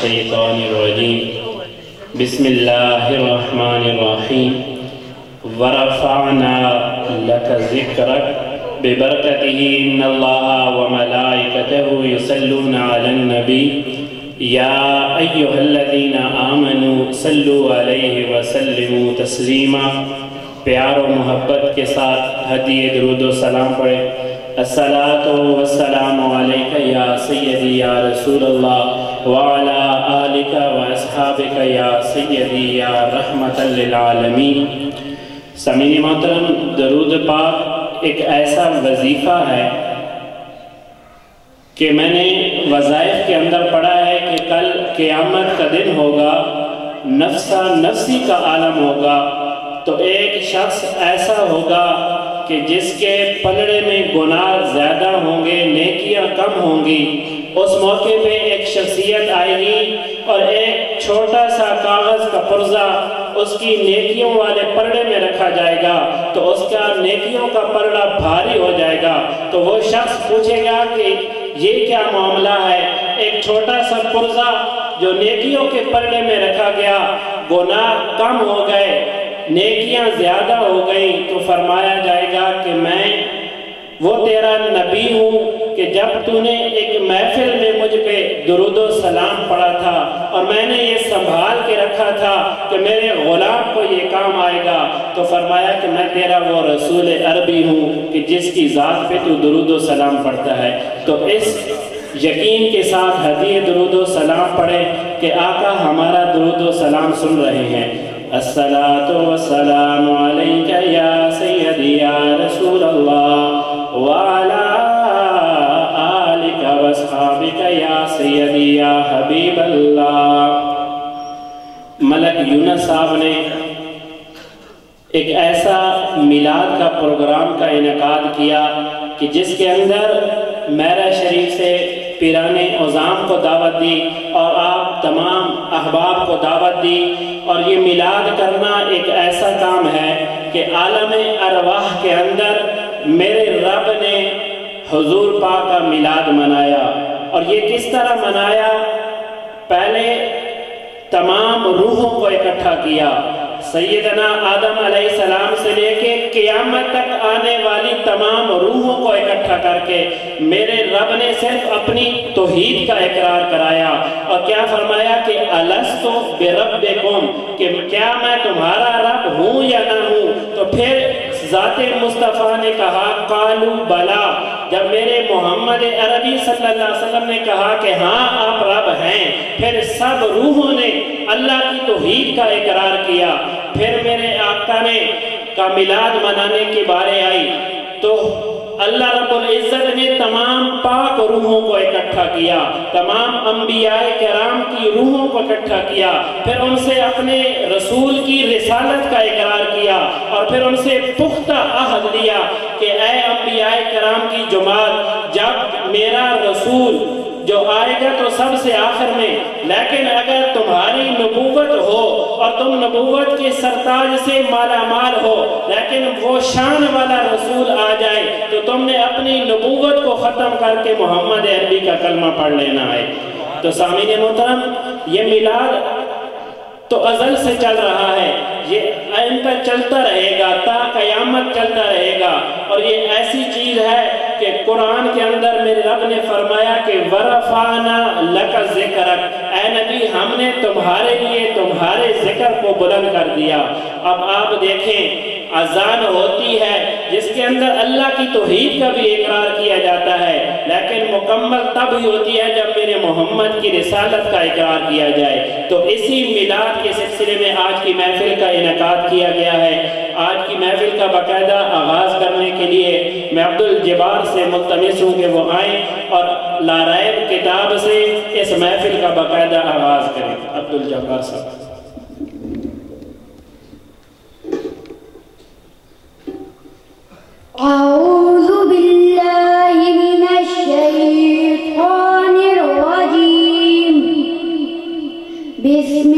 الشيطان الرجيم بسم الله الرحمن الرحيم ورفعنا لك ذكرك ببركته إن الله وملائكته يصلون على النبي يا أيها الذين آمنوا صلوا عليه وسلموا تسلیما۔ پیار و محبت کے ساتھ ہدیہ درود و سلام پڑھے۔ الصلاۃ والسلام علیک یا سیدی یا رسول اللہ وعلی آلک و اصحابک یا سیدی یا رحمت للعالمین۔ سامعین محترم، درود پاک ایک ایسا وظیفہ ہے کہ میں نے وظائف کے اندر پڑھا ہے کہ کل قیامت کا دن ہوگا، نفسا نفسی کا عالم ہوگا، تو ایک شخص ایسا ہوگا کہ جس کے پلڑے میں گناہ زیادہ ہوں گے، نیکیاں کم ہوں گی۔ اس موقع پہ ایک شخصیت آئے گی اور ایک چھوٹا سا کاغذ کا پرزہ اس کی نیکیوں والے پلڑے میں رکھا جائے گا، تو اس کا نیکیوں کا پلڑا بھاری ہو جائے گا۔ تو وہ شخص پوچھے گا کہ یہ کیا معاملہ ہے؟ ایک چھوٹا سا پرزہ جو نیکیوں کے پلڑے میں رکھا گیا، گناہ کم ہو گئے، نیکیاں زیادہ ہو گئیں، تو فرمایا جائے گا کہ میں وہ تیرا نبی ہوں کہ جب تو نے ایک محفل میں مجھ پہ درود و سلام پڑھا تھا اور میں نے یہ سنبھال کے رکھا تھا کہ میرے غلام کو یہ کام آئے گا، تو فرمایا کہ میں تیرا وہ رسول عربی ہوں کہ جس کی ذات پہ تو درود و سلام پڑھتا ہے۔ تو اس یقین کے ساتھ ہدیہ درود و سلام پڑھے کہ آقا ہمارا درود و سلام سن رہے ہیں۔ الصلاۃ والسلام علیک یا سیدی یا رسول اللہ وعلی آلک واصحابک یا سیدی یا حبیب اللہ۔ ملک یونس صاحب نے ایک ایسا میلاد کا پروگرام کا انعقاد کیا کہ جس کے اندر میرا شریف سے پیران عظام کو دعوت دی اور آپ تمام احباب کو دعوت دی، اور یہ میلاد کرنا ایک ایسا کام ہے کہ عالم ارواح کے اندر میرے رب نے حضور پاک کا میلاد منایا۔ اور یہ کس طرح منایا؟ پہلے تمام روحوں کو اکٹھا کیا، سیدنا آدم علیہ السلام سے لے کے قیامت تک آنے والی تمام روحوں کو اکٹھا کر کے میرے رب نے صرف اپنی توحید کا اقرار کرایا، اور کیا فرمایا کہ الستو بربکم، کہ کیا میں تمہارا رب ہوں یا نہ ہوں؟ تو پھر ذات مصطفیٰ نے کہا قالو بلا، جب میرے محمد عربی صلی اللہ علیہ وسلم نے کہا کہ ہاں آپ رب ہیں، پھر سب روحوں نے اللہ کی توحید کا اقرار کیا۔ پھر میرے آقا نے کا میلاد منانے کی بارے آئی تو اللہ رب العزت نے تمام پاک روحوں کو اکٹھا کیا، تمام انبیاء کرام کی روحوں کو اکٹھا کیا، پھر ان سے اپنے رسول کی رسالت کا اقرار کیا، اور پھر ان سے پختہ عہد لیا کہ اے انبیاء کرام کی جماعت، جب میرا رسول جو آئے گا تو سب سے آخر میں، لیکن اگر تمہاری نبوت ہو اور تم نبوت کے سرتاج سے مالا مال ہو، لیکن وہ شان والا رسول آ جائے تو تم نے اپنی نبوت کو ختم کر کے محمد عربی کا کلمہ پڑھ لینا ہے۔ تو سامعین محترم، یہ میلاد تو ازل سے چل رہا ہے، یہ آئندہ چلتا رہے گا، تا قیامت چلتا رہے گا، اور یہ ایسی چیز ہے کہ قرآن کے اندر میرے رب نے فرمایا کہ وَرَفَعْنَا لَكَ ذِكْرَكَ، اے نبی ہم نے تمہارے لیے تمہارے ذکر کو بلند کر دیا۔ اب آپ دیکھیں اذان ہوتی ہے جس کے اندر اللہ کی توحید کا بھی اقرار کیا جاتا ہے، لیکن مکمل تب ہی ہوتی ہے جب میرے محمد کی رسالت کا اقرار کیا جائے۔ تو اسی میلاد کے سلسلے میں آج کی محفل کا انعقاد کیا گیا ہے۔ آج کی محفل کا باقاعدہ آغاز کرنے کے لیے میں عبدالجبار سے ملتمس ہوں کہ وہ آئیں اور لاریب کتاب سے اس محفل کا باقاعدہ آغاز کریں۔ عبدالجبار صاحب۔ اعوذ باللہ من الشیطان الرجیم، بسم